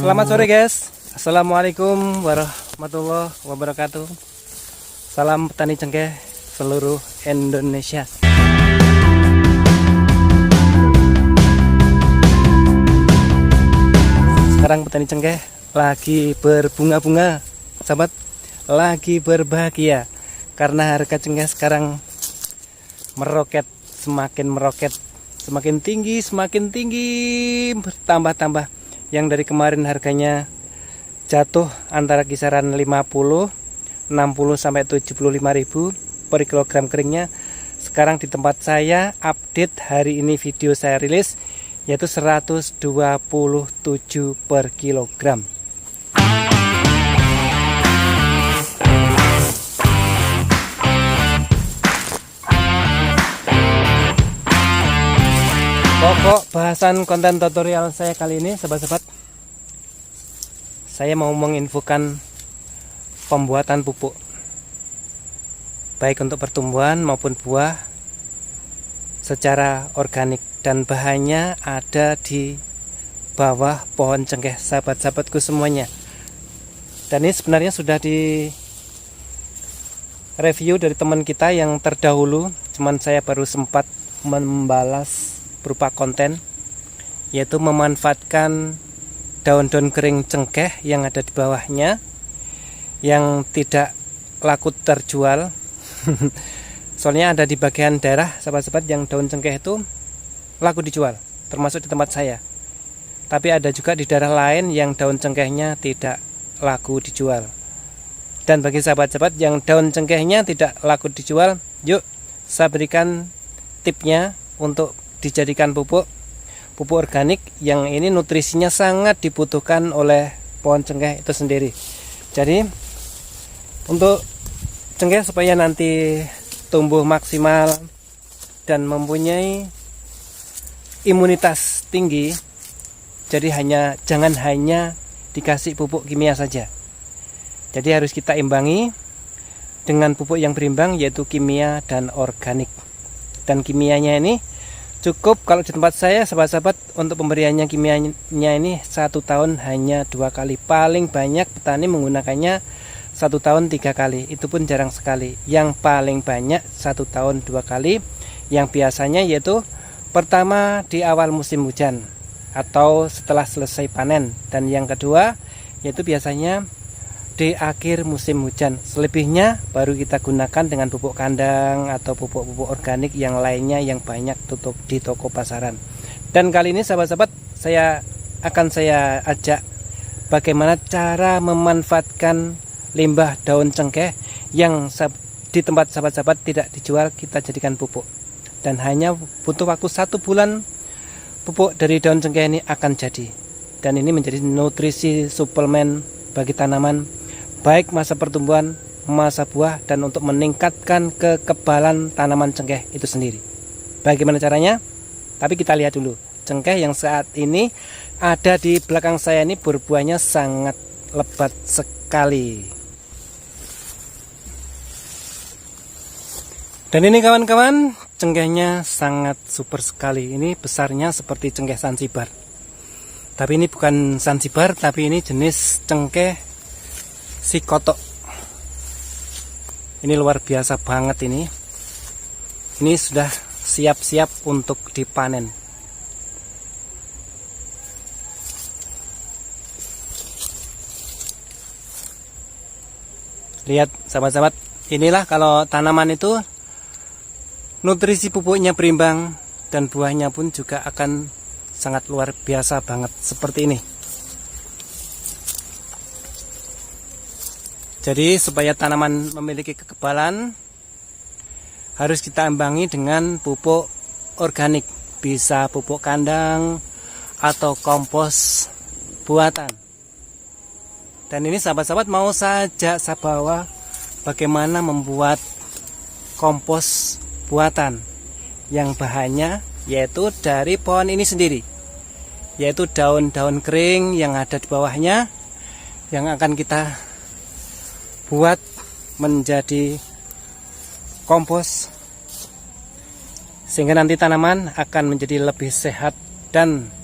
Selamat sore guys. Assalamualaikum warahmatullahi wabarakatuh. Salam petani cengkeh seluruh Indonesia. Sekarang petani cengkeh lagi berbunga-bunga, sahabat, lagi berbahagia karena harga cengkeh sekarang meroket, semakin tinggi, bertambah-tambah. Yang dari kemarin harganya jatuh antara kisaran 50, 60 sampai 75.000 per kilogram keringnya. Sekarang di tempat saya update hari ini video saya rilis yaitu 127 per kilogram. Pokok bahasan konten tutorial saya kali ini, sobat-sobat, saya mau menginfokan pembuatan pupuk baik untuk pertumbuhan maupun buah secara organik, dan bahannya ada di bawah pohon cengkeh, sahabat-sahabatku semuanya. Dan ini sebenarnya sudah di review dari teman kita yang terdahulu, cuman saya baru sempat membalas berupa konten, yaitu memanfaatkan daun-daun kering cengkeh yang ada di bawahnya yang tidak laku terjual. Soalnya ada di bagian daerah, sahabat-sahabat, yang daun cengkeh itu laku dijual, termasuk di tempat saya. Tapi ada juga di daerah lain yang daun cengkehnya tidak laku dijual. Dan bagi sahabat-sahabat yang daun cengkehnya tidak laku dijual, yuk saya berikan tipnya untuk dijadikan pupuk organik yang ini nutrisinya sangat dibutuhkan oleh pohon cengkeh itu sendiri. Jadi untuk cengkeh supaya nanti tumbuh maksimal dan mempunyai imunitas tinggi, jadi jangan hanya dikasih pupuk kimia saja. Jadi harus kita imbangi dengan pupuk yang berimbang, yaitu kimia dan organik. Dan kimianya ini cukup kalau di tempat saya, sahabat-sahabat, untuk pemberiannya kimianya ini 1 tahun hanya 2 kali. Paling banyak petani menggunakannya 1 tahun 3 kali, itu pun jarang sekali. Yang paling banyak 1 tahun 2 kali, yang biasanya yaitu pertama di awal musim hujan atau setelah selesai panen, dan yang kedua yaitu biasanya di akhir musim hujan. Selebihnya baru kita gunakan dengan pupuk kandang atau pupuk-pupuk organik yang lainnya yang banyak tutup di toko pasaran. Dan kali ini, sahabat-sahabat, saya ajak bagaimana cara memanfaatkan limbah daun cengkeh yang di tempat sahabat-sahabat tidak dijual, kita jadikan pupuk. Dan hanya butuh waktu 1 bulan, pupuk dari daun cengkeh ini akan jadi. Dan ini menjadi nutrisi suplemen bagi tanaman, baik masa pertumbuhan, masa buah, dan untuk meningkatkan kekebalan tanaman cengkeh itu sendiri. Bagaimana caranya? Tapi kita lihat dulu. Cengkeh yang saat ini ada di belakang saya ini berbuahnya sangat lebat sekali. Dan ini kawan-kawan, cengkehnya sangat super sekali. Ini besarnya seperti cengkeh Zanzibar. Tapi ini bukan Zanzibar, tapi ini jenis cengkeh Sikoto. Ini luar biasa banget ini. Ini sudah siap-siap untuk dipanen. Lihat sahabat-sahabat, inilah kalau tanaman itu nutrisi pupuknya berimbang dan buahnya pun juga akan sangat luar biasa banget seperti ini. Jadi supaya tanaman memiliki kekebalan, harus kita imbangi dengan pupuk organik. Bisa pupuk kandang atau kompos buatan. Dan ini sahabat-sahabat mau saja saya bawa bagaimana membuat kompos buatan yang bahannya yaitu dari pohon ini sendiri, yaitu daun-daun kering yang ada di bawahnya yang akan kita buat menjadi kompos, sehingga nanti tanaman akan menjadi lebih sehat dan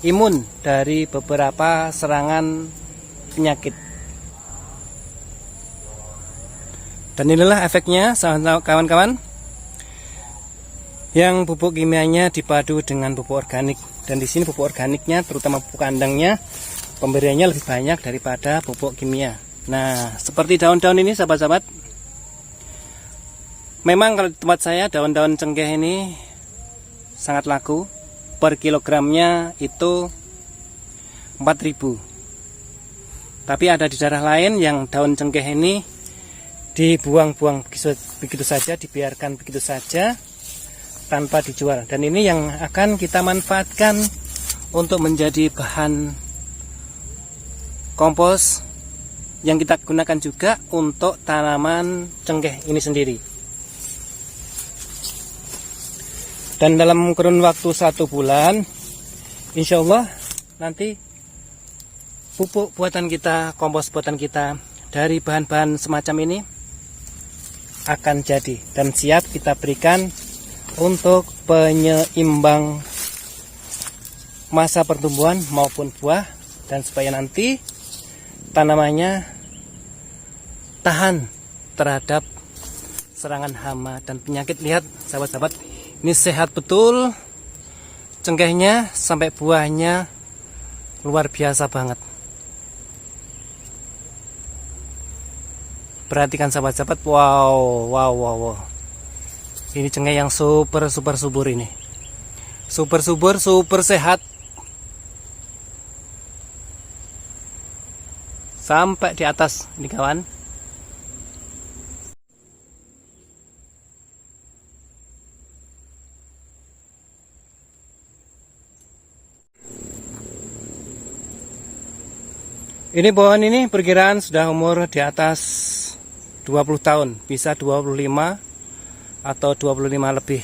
imun dari beberapa serangan penyakit. Dan inilah efeknya kawan-kawan, yang pupuk kimianya dipadu dengan pupuk organik. Dan di sini pupuk organiknya, terutama pupuk kandangnya, pemberiannya lebih banyak daripada pupuk kimia. Nah, seperti daun-daun ini sahabat-sahabat, memang kalau di tempat saya daun-daun cengkeh ini sangat laku. Per kilogramnya itu 4.000. Tapi ada di daerah lain yang daun cengkeh ini dibuang-buang begitu saja, dibiarkan begitu saja tanpa dijual. Dan ini yang akan kita manfaatkan untuk menjadi bahan kompos yang kita gunakan juga untuk tanaman cengkeh ini sendiri. Dan dalam kurun waktu 1 bulan, insya Allah nanti pupuk buatan kita, kompos buatan kita dari bahan-bahan semacam ini akan jadi dan siap kita berikan untuk penyeimbang masa pertumbuhan maupun buah, dan supaya nanti tanamannya tahan terhadap serangan hama dan penyakit. Lihat sahabat-sahabat, ini sehat betul cengkehnya, sampai buahnya luar biasa banget. Perhatikan sahabat-sahabat, wow. Ini cengkeh yang super subur ini. Super subur, super sehat. Sampai di atas ini kawan. Ini pohon ini perkiraan sudah umur di atas 20 tahun, bisa 25 atau 25 lebih.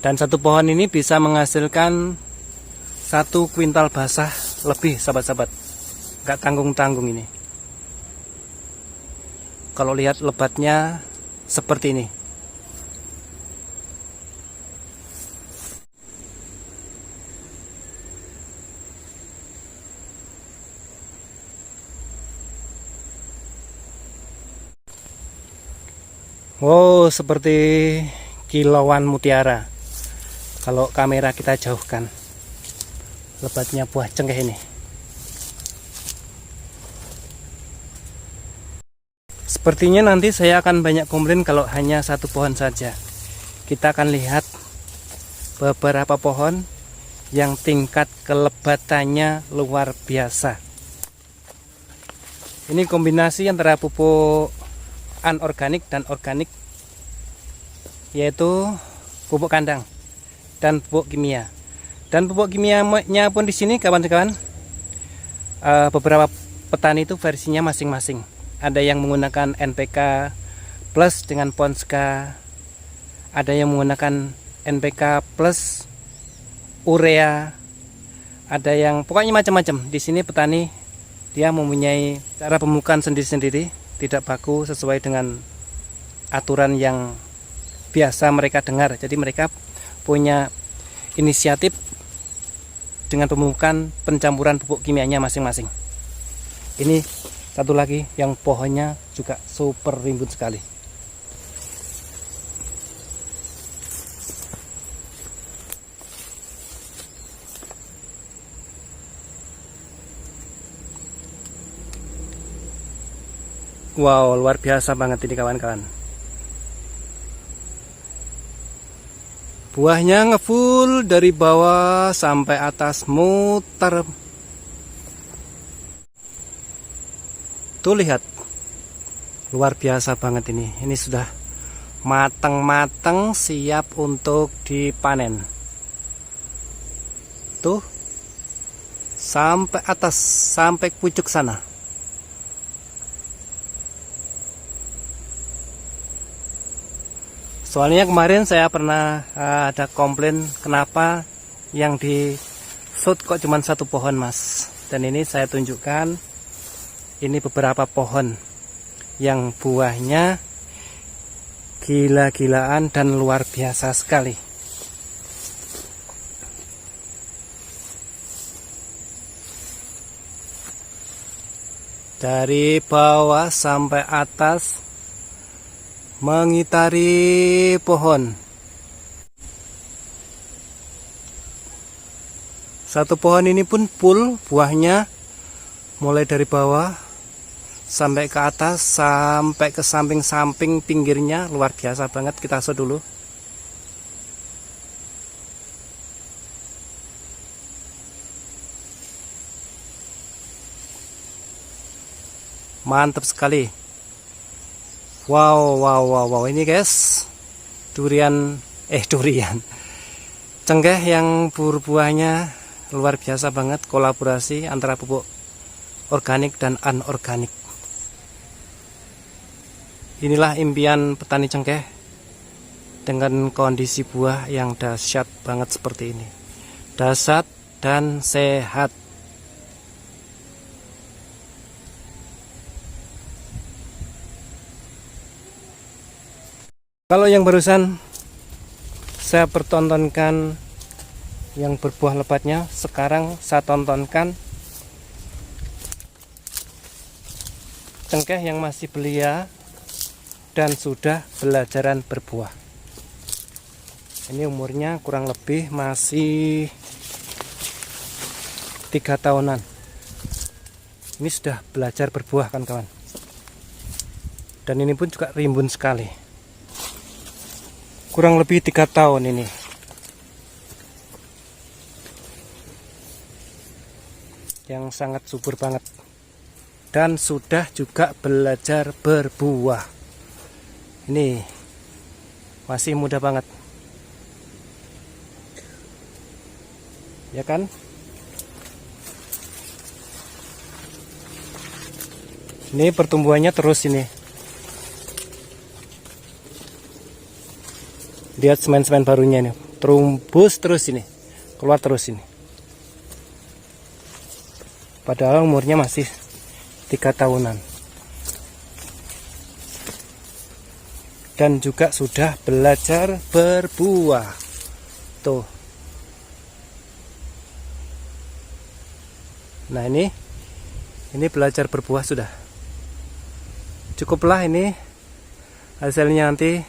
Dan satu pohon ini bisa menghasilkan 1 kuintal basah lebih sahabat-sahabat. Gak tanggung-tanggung ini. Kalau lihat lebatnya seperti ini. Wow, seperti kilauan mutiara kalau kamera kita jauhkan lebatnya buah cengkeh ini. Sepertinya nanti saya akan banyak komplain kalau hanya 1 pohon saja. Kita akan lihat beberapa pohon yang tingkat kelebatannya luar biasa. Ini kombinasi antara pupuk anorganik dan organik, yaitu pupuk kandang dan pupuk kimia. Dan pupuk kimianya pun di sini kawan-kawan, beberapa petani itu versinya masing-masing. Ada yang menggunakan NPK plus dengan Ponska, ada yang menggunakan NPK plus urea, ada yang pokoknya macam-macam. Di sini petani dia mempunyai cara pemupukan sendiri-sendiri, tidak baku sesuai dengan aturan yang biasa mereka dengar. Jadi mereka punya inisiatif dengan pemupukan pencampuran pupuk kimianya masing-masing. Ini satu lagi yang pohonnya juga super rimbun sekali. Wow, luar biasa banget ini kawan-kawan. Buahnya ngefull dari bawah sampai atas, muter. Tuh lihat, luar biasa banget ini. Ini sudah matang-matang, siap untuk dipanen. Tuh, sampai atas, sampai pucuk sana. Soalnya kemarin saya pernah ada komplain kenapa yang di shoot kok cuma 1 pohon mas. Dan ini saya tunjukkan, ini beberapa pohon yang buahnya Gila-gilaan dan luar biasa sekali. Dari bawah sampai atas mengitari pohon. Satu pohon ini pun full buahnya, mulai dari bawah sampai ke atas, sampai ke samping-samping pinggirnya. Luar biasa banget. Kita shoot dulu. Mantap sekali. Wow. Ini guys, durian cengkeh yang berbuahnya luar biasa banget. Kolaborasi antara pupuk organik dan anorganik. Inilah impian petani cengkeh dengan kondisi buah yang dahsyat banget seperti ini. Dahsyat dan sehat. Kalau yang barusan saya pertontonkan yang berbuah lebatnya, sekarang saya tontonkan cengkeh yang masih belia dan sudah belajaran berbuah. Ini umurnya kurang lebih masih 3 tahunan. Ini sudah belajar berbuah kan kawan. Dan ini pun juga rimbun sekali. Kurang lebih 3 tahun ini. Yang sangat subur banget. Dan sudah juga belajar berbuah. Ini masih muda banget, ya kan? Ini pertumbuhannya terus ini. Lihat semen-semen barunya ini, terumbus terus ini, keluar terus ini. Padahal umurnya masih 3 tahunan. Dan juga sudah belajar berbuah. Tuh. Nah ini belajar berbuah sudah. Cukuplah ini hasilnya nanti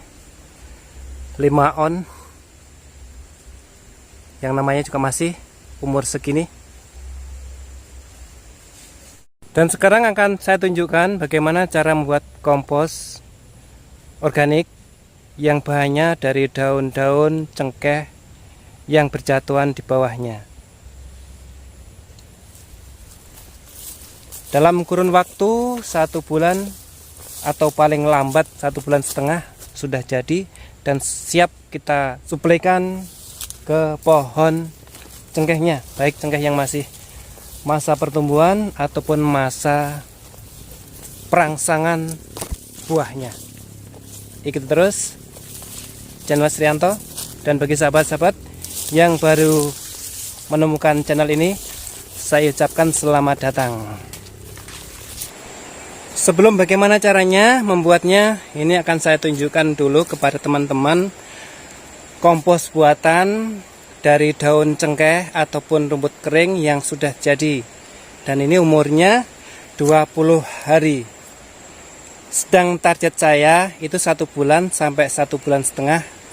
5 on. Yang namanya juga masih umur segini. Dan sekarang akan saya tunjukkan bagaimana cara membuat kompos organik yang bahannya dari daun-daun cengkeh yang berjatuhan di bawahnya. Dalam kurun waktu 1 bulan atau paling lambat 1,5 bulan sudah jadi dan siap kita suplaikan ke pohon cengkehnya, baik cengkeh yang masih masa pertumbuhan ataupun masa perangsangan buahnya. Ikuti terus channel Mas Rianto, dan bagi sahabat-sahabat yang baru menemukan channel ini, saya ucapkan selamat datang. Sebelum bagaimana caranya membuatnya, ini akan saya tunjukkan dulu kepada teman-teman kompos buatan dari daun cengkeh ataupun rumput kering yang sudah jadi. Dan ini umurnya 20 hari. Sedang target saya itu 1 bulan sampai 1,5 bulan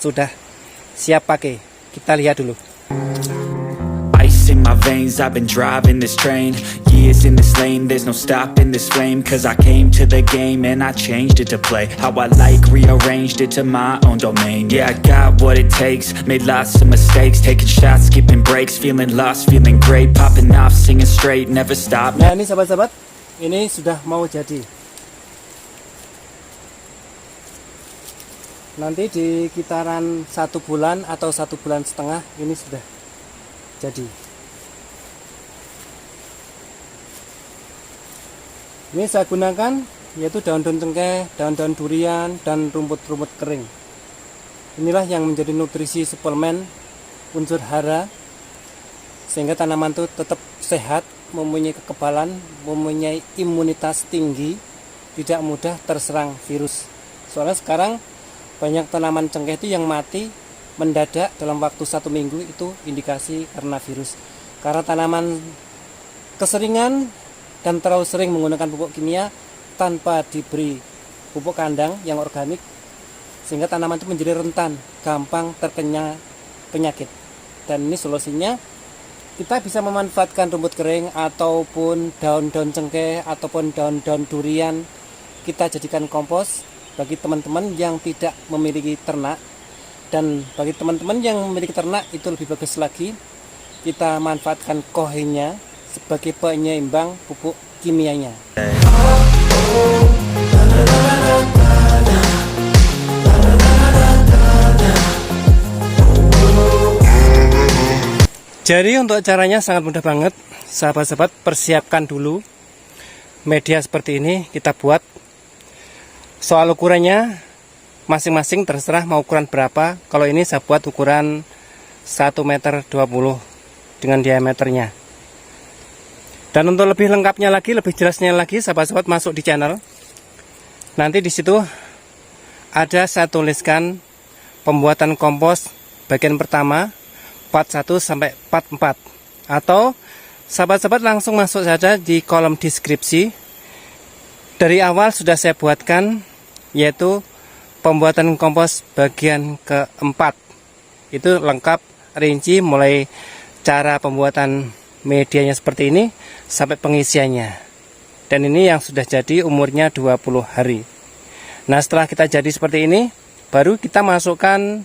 sudah siap pakai. Kita lihat dulu. Ice in my veins, I've been driving this train. Years in this lane, there's no stopping this flame. Cause I came to the game and I changed it to play how I like, rearranged it to my own domain. Yeah, I got what it takes, made lots of mistakes, taking shots, skipping breaks, feeling lost, feeling great, popping off, singing straight, never stop. Nah ini sahabat-sahabat, ini sudah mau jadi. Nanti di kitaran 1 bulan atau 1,5 bulan ini sudah jadi. Ini saya gunakan yaitu daun-daun cengkeh, daun-daun durian, dan rumput-rumput kering. Inilah yang menjadi nutrisi suplemen unsur hara sehingga tanaman itu tetap sehat, mempunyai kekebalan, mempunyai imunitas tinggi, tidak mudah terserang virus. Soalnya sekarang banyak tanaman cengkeh itu yang mati mendadak dalam waktu 1 minggu, itu indikasi karena virus. Karena tanaman keseringan dan terlalu sering menggunakan pupuk kimia tanpa diberi pupuk kandang yang organik, sehingga tanaman itu menjadi rentan, gampang terkena penyakit. Dan ini solusinya, kita bisa memanfaatkan rumput kering ataupun daun-daun cengkeh ataupun daun-daun durian, kita jadikan kompos bagi teman-teman yang tidak memiliki ternak. Dan bagi teman-teman yang memiliki ternak, itu lebih bagus lagi, kita manfaatkan kohenya sebagai penyeimbang pupuk kimianya. Jadi untuk caranya sangat mudah banget, sahabat-sahabat. Persiapkan dulu media seperti ini, kita buat. Soal ukurannya masing-masing terserah mau ukuran berapa. Kalau ini saya buat ukuran 1,20 meter dengan diameternya. Dan untuk lebih lengkapnya lagi, lebih jelasnya lagi, sahabat-sahabat masuk di channel. Nanti di situ ada saya tuliskan pembuatan kompos bagian pertama 41 sampai 44. Atau sahabat-sahabat langsung masuk saja di kolom deskripsi. Dari awal sudah saya buatkan, yaitu pembuatan kompos bagian keempat. Itu lengkap, rinci, mulai cara pembuatan medianya seperti ini sampai pengisiannya. Dan ini yang sudah jadi, umurnya 20 hari. Nah, setelah kita jadi seperti ini, baru kita masukkan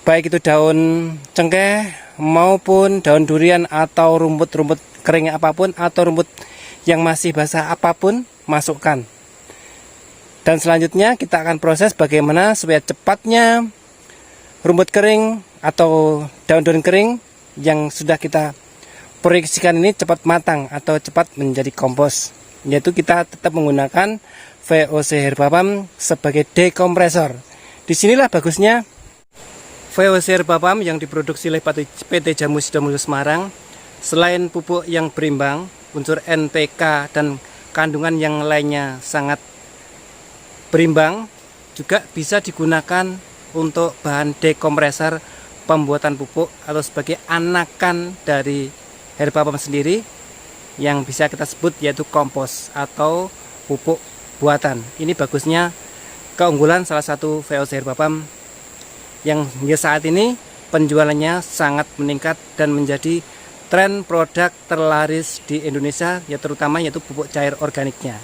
baik itu daun cengkeh maupun daun durian atau rumput-rumput kering apapun, atau rumput yang masih basah apapun, masukkan. Dan selanjutnya kita akan proses bagaimana supaya cepatnya rumput kering atau daun-daun kering yang sudah kita proyeksikan ini cepat matang atau cepat menjadi kompos. Yaitu kita tetap menggunakan VOC Herbapam sebagai dekompresor. Disinilah bagusnya VOC Herbapam yang diproduksi oleh PT Jamu Sidomulyo Semarang. Selain pupuk yang berimbang, unsur NPK dan kandungan yang lainnya sangat berimbang, juga bisa digunakan untuk bahan dekompresor pembuatan pupuk atau sebagai anakan dari Herbapam sendiri, yang bisa kita sebut yaitu kompos atau pupuk buatan. Ini bagusnya keunggulan salah satu VOC Herbapam yang hingga saat ini penjualannya sangat meningkat dan menjadi tren produk terlaris di Indonesia, ya terutama yaitu pupuk cair organiknya.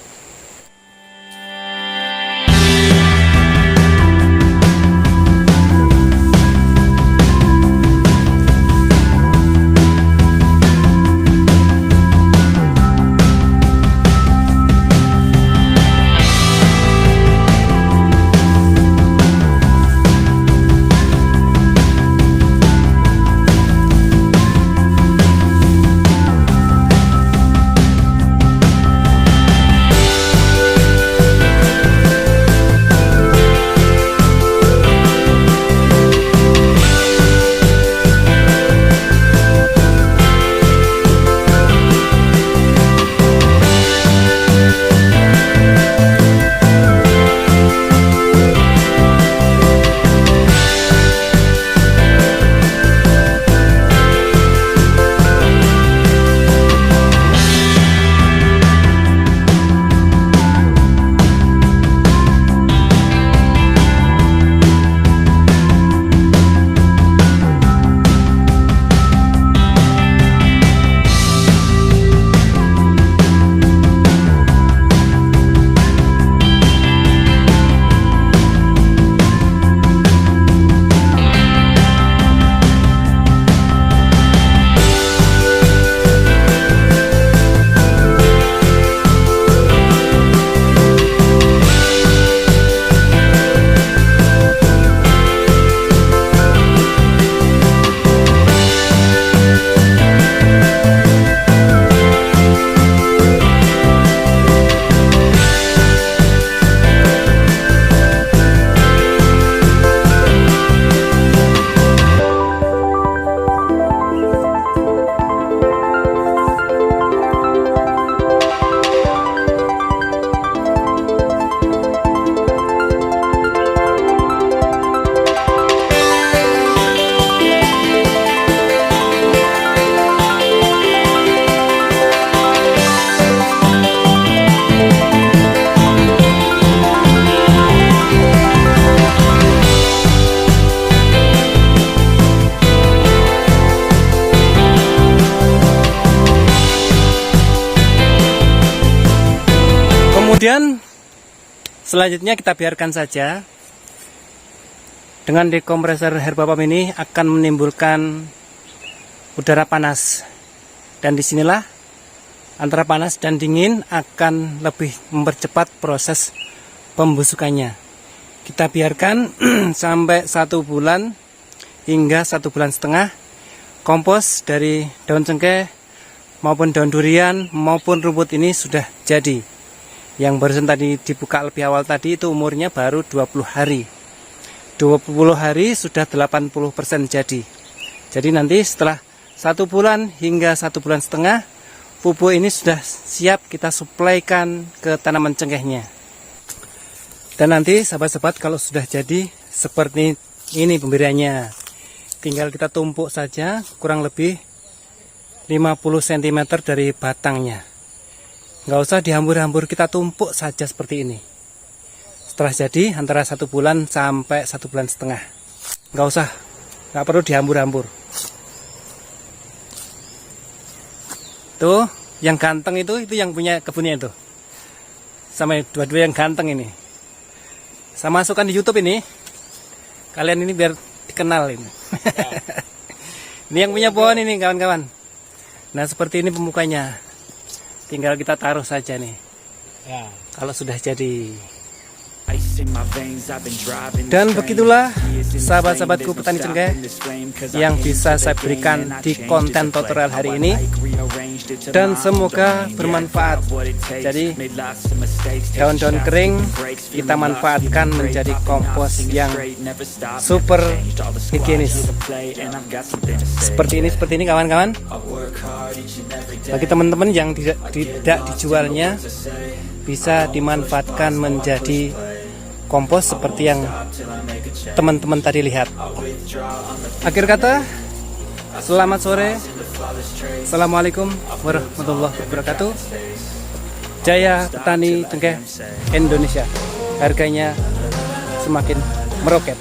Selanjutnya kita biarkan saja. Dengan dekompresor herba pump ini akan menimbulkan udara panas. Dan disinilah antara panas dan dingin akan lebih mempercepat proses pembusukannya. Kita biarkan sampai 1 bulan hingga 1 bulan setengah. Kompos dari daun cengkeh maupun daun durian maupun rumput ini sudah jadi. Yang barusan tadi dibuka lebih awal tadi itu umurnya baru 20 hari. 20 hari sudah 80% jadi. Jadi nanti setelah 1 bulan hingga 1 bulan setengah, pupuk ini sudah siap kita suplaikan ke tanaman cengkehnya. Dan nanti sahabat-sahabat kalau sudah jadi seperti ini pemberiannya, tinggal kita tumpuk saja kurang lebih 50 cm dari batangnya. Nggak usah dihambur-hambur, kita tumpuk saja seperti ini. Setelah jadi antara 1 bulan sampai 1 bulan setengah. Nggak perlu dihambur-hambur. Tuh, yang ganteng itu yang punya kebunnya itu. Sama dua-dua yang ganteng ini. Saya masukkan di YouTube ini. Kalian ini biar dikenal ini. Ini yang punya pohon ini kawan-kawan. Nah, seperti ini pemukanya. Tinggal kita taruh saja nih. Ya, kalau sudah jadi. Dan begitulah sahabat-sahabatku petani cengkeh yang bisa saya berikan di konten tutorial hari ini, dan semoga bermanfaat. Jadi daun-daun kering kita manfaatkan menjadi kompos yang super higienis. Seperti ini kawan-kawan. Bagi teman-teman yang tidak dijualnya, bisa dimanfaatkan menjadi kompos seperti yang teman-teman tadi lihat. Akhir kata, selamat sore. Assalamualaikum warahmatullahi wabarakatuh. Jaya Petani Cengkeh Indonesia. Harganya semakin meroket.